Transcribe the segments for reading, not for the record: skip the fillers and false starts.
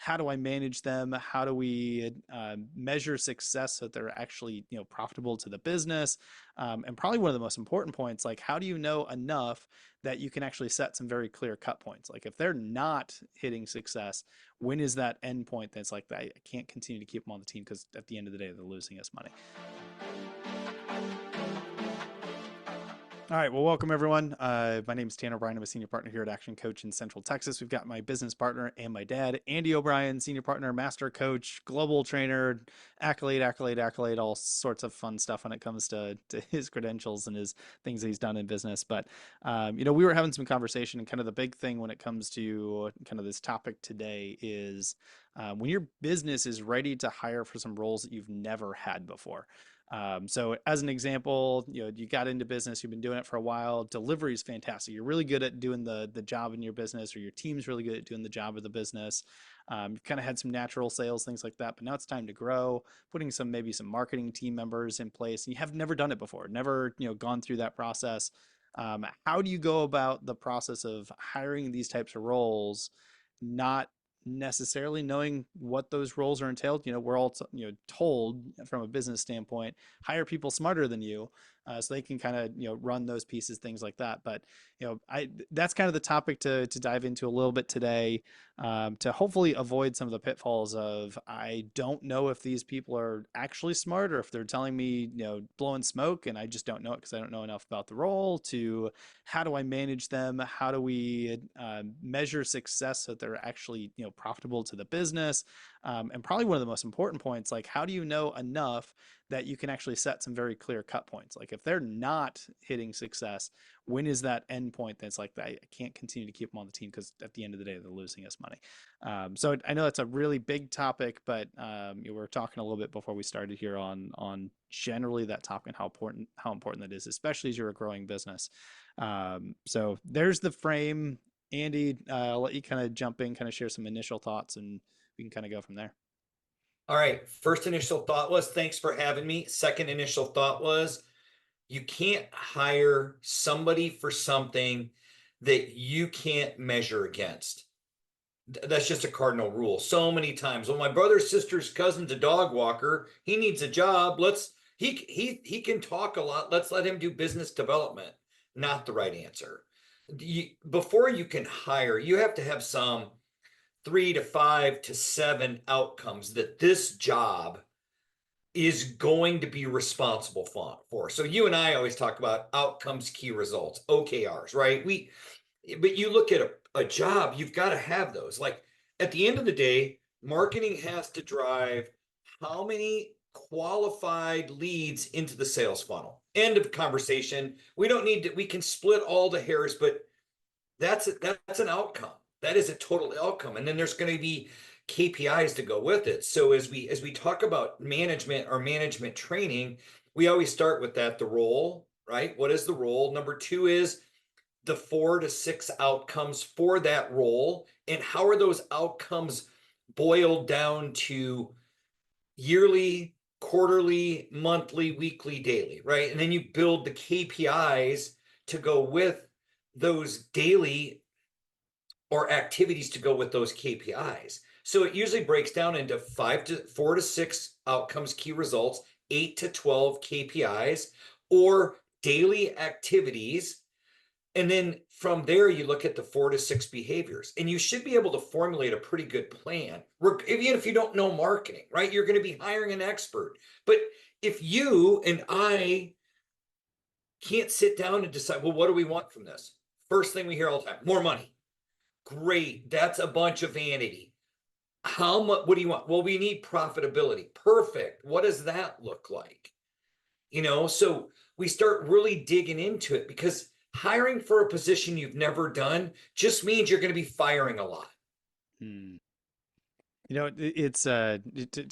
how do I manage them? How do we measure success so that they're actually profitable to the business? And probably one of the most important points, like how do you know enough that you can actually set some very clear cut points? Like if they're not hitting success, when is that end point that's like I can't continue to keep them on the team because at the end of the day they're losing us money. All right. Well, welcome everyone. My name is Tanner O'Brien. I'm a senior partner here at Action Coach in Central Texas. We've got my business partner and my dad, Andy O'Brien, senior partner, master coach, global trainer, accolade, all sorts of fun stuff when it comes to his credentials and his things that he's done in business. But, we were having some conversation, and kind of the big thing when it comes to kind of this topic today is when your business is ready to hire for some roles that you've never had before. So as an example, you got into business, you've been doing it for a while. Delivery is fantastic. You're really good at doing the job in your business, or your team's really good at doing the job of the business. You've kind of had some natural sales, things like that, but now it's time to grow, putting maybe some marketing team members in place. And you have never done it before, never, gone through that process. How do you go about the process of hiring these types of roles, not necessarily knowing what those roles are entailed? We're all told from a business standpoint, hire people smarter than you, so they can kind of run those pieces, things like that. But I that's kind of the topic to dive into a little bit today, to hopefully avoid some of the pitfalls of I don't know if these people are actually smart or if they're telling me blowing smoke and I just don't know it because I don't know enough about the role. To how do I manage them? How do we measure success so that they're actually profitable to the business? And probably one of the most important points, like how do you know enough that you can actually set some very clear cut points? Like if they're not hitting success, when is that end point that's like I can't continue to keep them on the team because at the end of the day they're losing us money? So I know that's a really big topic, but we were talking a little bit before we started here on generally that topic and how important that is, especially as you're a growing business. So there's the frame. Andy, I'll let you kind of jump in, kind of share some initial thoughts, and we can kind of go from there. All right. First initial thought was thanks for having me. Second initial thought was you can't hire somebody for something that you can't measure against. That's just a cardinal rule. So many times, well, my brother's sister's cousin's a dog walker. He needs a job. He can talk a lot. Let's let him do business development. Not the right answer. Before you can hire, you have to have some 3 to 5 to 7 outcomes that this job is going to be responsible for. So you and I always talk about outcomes, key results, OKRs, right? But you look at a job, you've got to have those. Like at the end of the day, marketing has to drive how many qualified leads into the sales funnel. End of conversation. We don't need to, we can split all the hairs, but that's an outcome. That is a total outcome. And then there's going to be KPIs to go with it. So as we talk about management or management training, we always start with that, the role, right? What is the role? Number two is the 4 to 6 outcomes for that role. And how are those outcomes boiled down to yearly, quarterly, monthly, weekly, daily, right? And then you build the KPIs to go with those daily or activities to go with those KPIs. So it usually breaks down into 4 to 6 outcomes, key results, 8 to 12 KPIs or daily activities. And then from there, you look at the 4 to 6 behaviors, and you should be able to formulate a pretty good plan. Even if you don't know marketing, right? You're going to be hiring an expert. But if you and I can't sit down and decide, well, what do we want from this? First thing we hear all the time, more money. Great. That's a bunch of vanity. How much? What do you want? Well, we need profitability. Perfect. What does that look like? So we start really digging into it, because hiring for a position you've never done just means you're going to be firing a lot. Hmm. It's to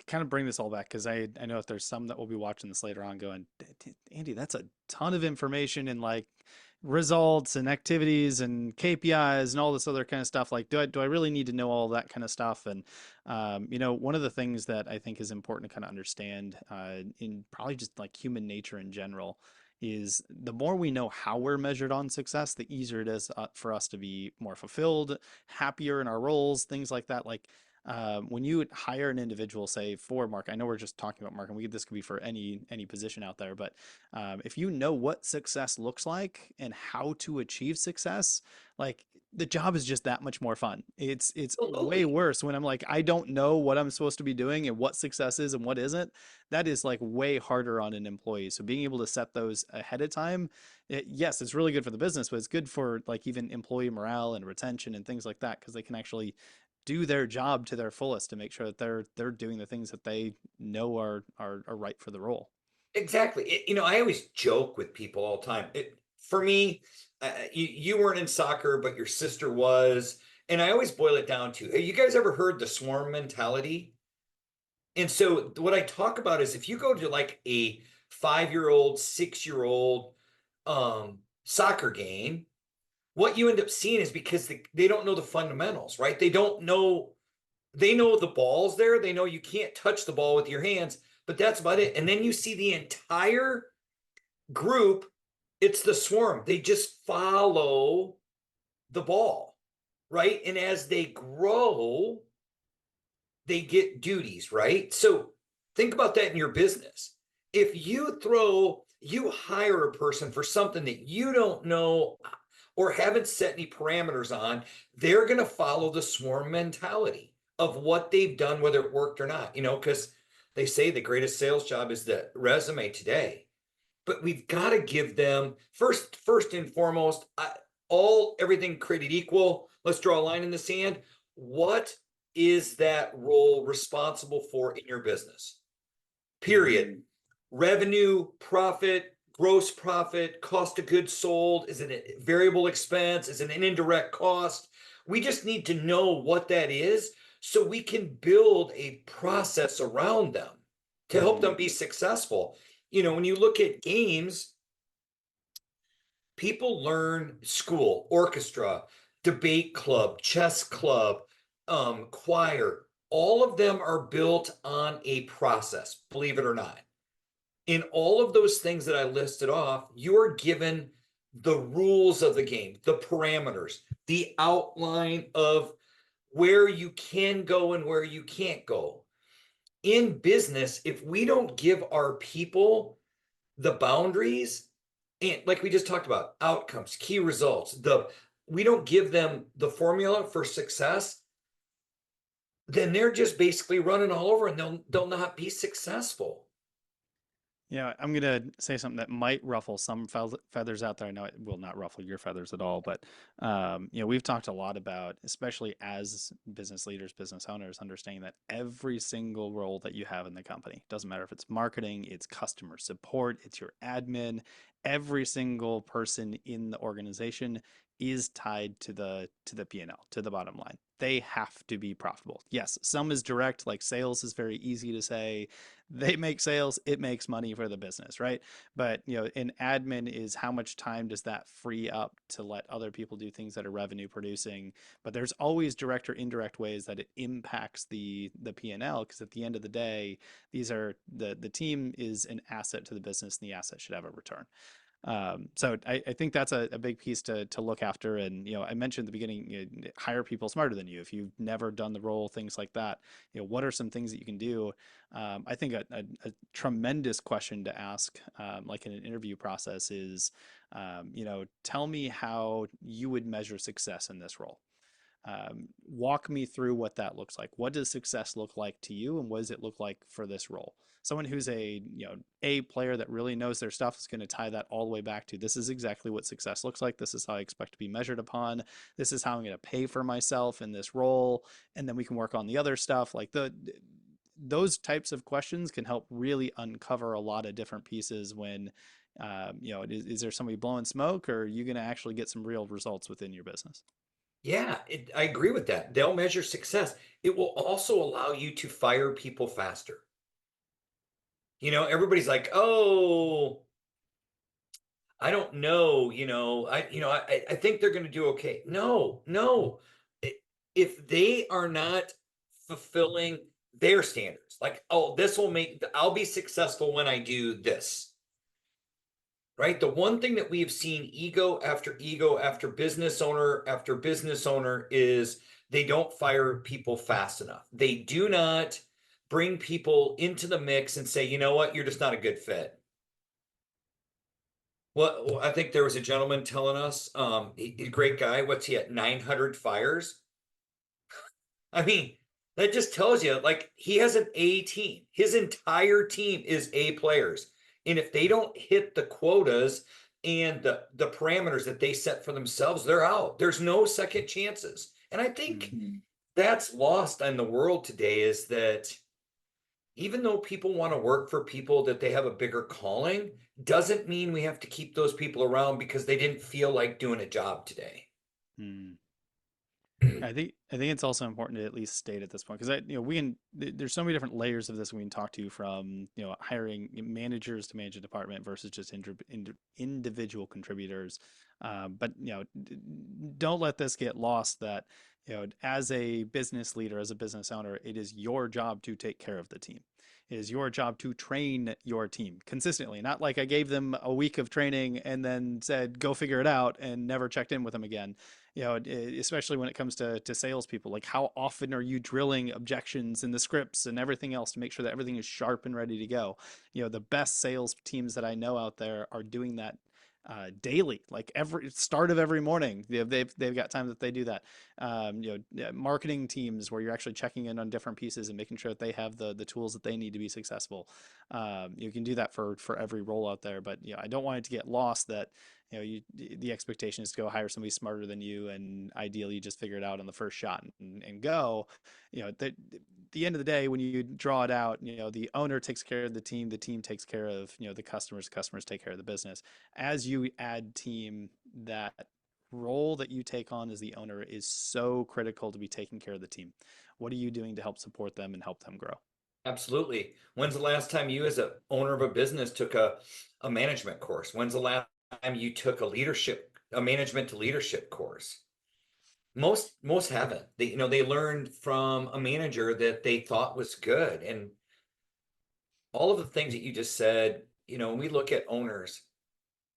kind of bring this all back because I know if there's some that will be watching this later on going, Andy, that's a ton of information and like results and activities and KPIs and all this other kind of stuff. Like, do I really need to know all that kind of stuff? And one of the things that I think is important to kind of understand in probably just like human nature in general is the more we know how we're measured on success, the easier it is for us to be more fulfilled, happier in our roles, things like that. Like When you hire an individual, say for market, I know we're just talking about marketing. This could be for any position out there, but if you know what success looks like and how to achieve success, like the job is just that much more fun. It's way Absolutely. worse when I'm like, I don't know what I'm supposed to be doing and what success is and what isn't. That is like way harder on an employee. So being able to set those ahead of time, yes, it's really good for the business, but it's good for like even employee morale and retention and things like that because they can actually do their job to their fullest to make sure that they're doing the things that they know are right for the role. Exactly. I always joke with people all the time. For me, you weren't in soccer, but your sister was. And I always boil it down to, you guys ever heard the swarm mentality? And so what I talk about is if you go to like a 5-year-old, 6-year-old soccer game, what you end up seeing is because they don't know the fundamentals, right? They know the ball's there. They know you can't touch the ball with your hands, but that's about it. And then you see the entire group, it's the swarm. They just follow the ball, right? And as they grow, they get duties, right? So think about that in your business. If you hire a person for something that you don't know or haven't set any parameters on, they're going to follow the swarm mentality of what they've done, whether it worked or not, because they say the greatest sales job is the resume today. But we've got to give them first and foremost, everything created equal. Let's draw a line in the sand. What is that role responsible for in your business? Period. Mm-hmm. Revenue, profit, gross profit, cost of goods sold. Is it a variable expense? Is it an indirect cost? We just need to know what that is so we can build a process around them to help Mm-hmm. them be successful. When you look at games, people learn school, orchestra, debate club, chess club, choir. All of them are built on a process, believe it or not. In all of those things that I listed off, you are given the rules of the game, the parameters, the outline of where you can go and where you can't go. In business, if we don't give our people the boundaries, and like we just talked about, outcomes, key results, we don't give them the formula for success, then they're just basically running all over and they'll not be successful. Yeah, I'm gonna say something that might ruffle some feathers out there. I know it will not ruffle your feathers at all, but we've talked a lot about, especially as business leaders, business owners, understanding that every single role that you have in the company, doesn't matter if it's marketing, it's customer support, it's your admin, every single person in the organization is tied to the P&L, to the bottom line. They have to be profitable. Yes, some is direct, like sales is very easy to say they make sales, it makes money for the business, right? But an admin is how much time does that free up to let other people do things that are revenue producing? But there's always direct or indirect ways that it impacts the P&L because at the end of the day, these are the team is an asset to the business and the asset should have a return. So I think that's a big piece to look after. And, I mentioned at the beginning, hire people smarter than you. If you've never done the role, things like that, what are some things that you can do? I think a tremendous question to ask, like in an interview process is, tell me how you would measure success in this role. Walk me through what that looks like. What does success look like to you, and what does it look like for this role? Someone who's a player that really knows their stuff is going to tie that all the way back to this is exactly what success looks like. This is how I expect to be measured upon. This is how I'm going to pay for myself in this role, and then we can work on the other stuff. Like those types of questions can help really uncover a lot of different pieces when is there somebody blowing smoke, or are you going to actually get some real results within your business? Yeah, I agree with that. They'll measure success. It will also allow you to fire people faster. Everybody's like, "Oh, I don't know, I think they're going to do okay." No, no. If they are not fulfilling their standards, like, "Oh, I'll be successful when I do this." Right? The one thing that we have seen ego after business owner after business owner is They don't fire people fast enough. They do not bring people into the mix and say, you know what, you're just not a good fit. Well, I think there was a gentleman telling us, a great guy. What's he at? 900 fires. I mean, that just tells you, like, he has an A team. His entire team is A players. And if they don't hit the quotas and the parameters that they set for themselves, they're out. There's no second chances. And I think Mm. that's lost in the world today is that even though people want to work for people that they have a bigger calling, doesn't mean we have to keep those people around because they didn't feel like doing a job today. Mm. I think it's also important to at least state at this point because there's so many different layers of this we can talk to from hiring managers to manage a department versus just individual contributors. But don't let this get lost that as a business leader, as a business owner, it is your job to take care of the team. It is your job to train your team consistently. Not like I gave them a week of training and then said go figure it out and never checked in with them again. Especially when it comes to salespeople, like how often are you drilling objections in the scripts and everything else to make sure that everything is sharp and ready to go? The best sales teams that I know out there are doing that daily, like every start of every morning. They've got time that they do that. Marketing teams where you're actually checking in on different pieces and making sure that they have the tools that they need to be successful. You can do that for every role out there, but I don't want it to get lost that the expectation is to go hire somebody smarter than you and ideally you just figure it out on the first shot and go. The end of the day, when you draw it out, the owner takes care of the team takes care of the customers take care of the business. As you add team, that role that you take on as the owner is so critical to be taking care of the team. What are you doing to help support them and help them grow? Absolutely. When's the last time you, as a owner of a business, took a management course? When's the last time you took a management to leadership course? Most haven't. They learned from a manager that they thought was good. And all of the things that you just said, when we look at owners,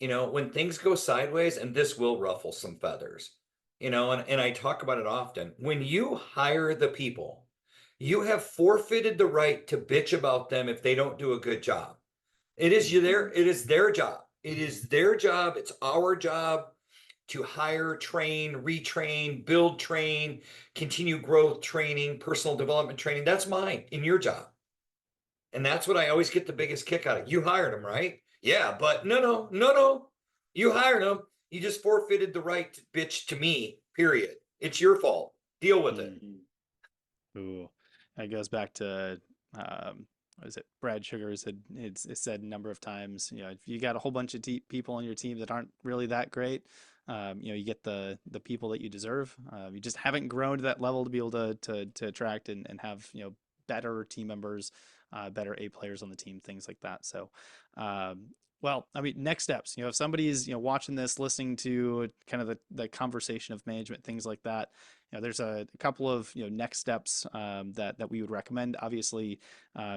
when things go sideways, and this will ruffle some feathers, and I talk about it often. When you hire the people, you have forfeited the right to bitch about them if they don't do a good job. It is their job. It is their job. It's our job to hire, train, retrain, build, train, continue growth training, personal development training. That's mine and your job. And that's what I always get the biggest kick out of. You hired them, right? Yeah, but no, no, no, no. You hired them. You just forfeited the right to bitch to me, period. It's your fault. Deal with it. Mm. Ooh, that goes back to what is it? Brad Sugars it's said a number of times. If you got a whole bunch of people on your team that aren't really that great, you get the people that you deserve. You just haven't grown to that level to be able to attract and have better team members, better A players on the team, things like that. So, well, I mean, next steps. If somebody's watching this, listening to kind of the conversation of management, things like that, there's a couple of next steps that we would recommend. Obviously,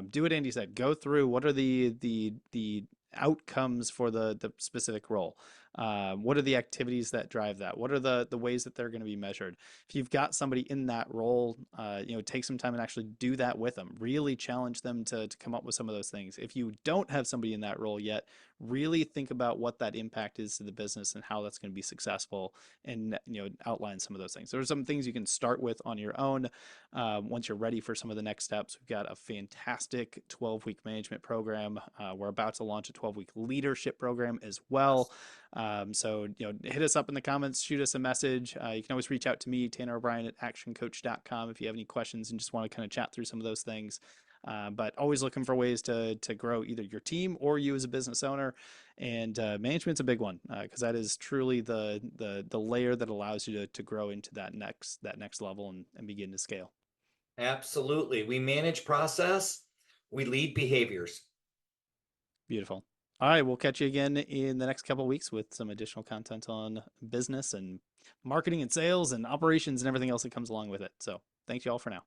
do what Andy said. Go through what are the outcomes for the specific role. What are the activities that drive that? What are the ways that they're going to be measured? If you've got somebody in that role, take some time and actually do that with them. Really challenge them to come up with some of those things. If you don't have somebody in that role yet, really think about what that impact is to the business and how that's going to be successful, and outline some of those things. There are some things you can start with on your own. Once you're ready for some of the next steps, we've got a fantastic 12-week management program. We're about to launch a 12-week leadership program as well. So hit us up in the comments, shoot us a message. You can always reach out to me, Tanner O'Brien at actioncoach.com, if you have any questions and just want to kind of chat through some of those things. But always looking for ways to grow either your team or you as a business owner. And management's a big one because that is truly the layer that allows you to grow into that next level and begin to scale. Absolutely. We manage process, we lead behaviors. Beautiful. All right, we'll catch you again in the next couple of weeks with some additional content on business and marketing and sales and operations and everything else that comes along with it. So thank you all for now.